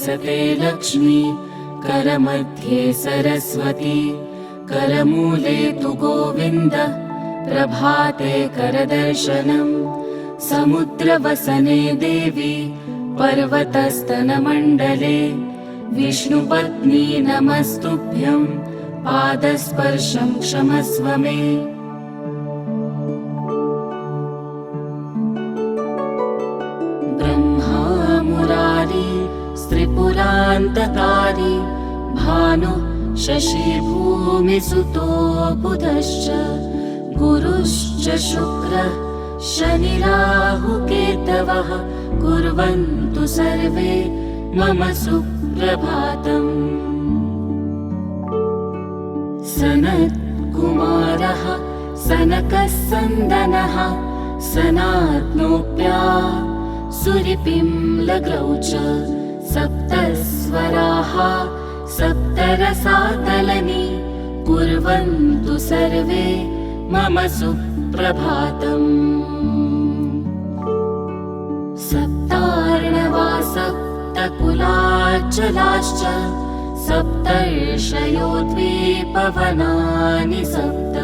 वसते लक्ष्मी, करमध्ये सरस्वती, करमूले तु गोविन्दः, प्रभाते करदर्शनम्। समुद्रवसने देवी, पर्वतस्तनमण्डले, विष्णुपत्नी नमस्तुभ्यं, पादस्पर्शं क्षमस्व मे। ब्रह्मा मुरारी, त्रिपुरान्तकारी, भानुः शशिभूमिसुतो बुधश्च, गुरुश्च शुक्रः शनिराहुकेतवः, कुर्वन्तु सर्वे मम सुप्रभातम्। सनत्कुमारः सनकः सन्दनः, सनात्नोऽप्या सुरिपिम्लग्रौ च, सप्तस्वराः सप्तरसातलनी, कुर्वन्तु सर्वे मम सुप्रभातम्। सप्तार्णवा सप्तकुलाचलाश्च, सप्तर्षयो द्विपवनानि सप्त,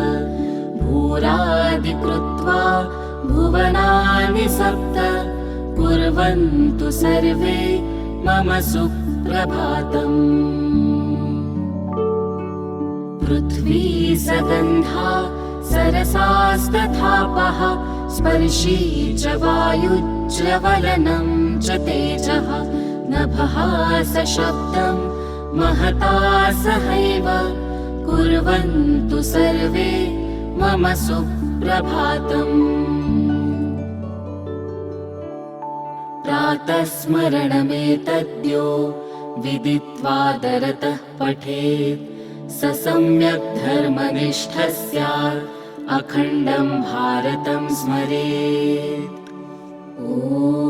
भूरादिकृत्वा भुवनानि सप्त, कुर्वन्तु सर्वे मम सुप्रभातम्। पृथ्वी सगन्धा सरसास्तथापः, स्पर्शी च वायुज्ज्वलनं च तेजः, नभः सशब्दं महता सहैव, कुर्वन्तु सर्वे मम सुप्रभातम्। प्रातस्मरणमेतद्यो विदित्वादरतः पठेत्, स सम्यक् धर्मनिष्ठः स्यात्, अखण्डं भारतं स्मरेत्। ॐ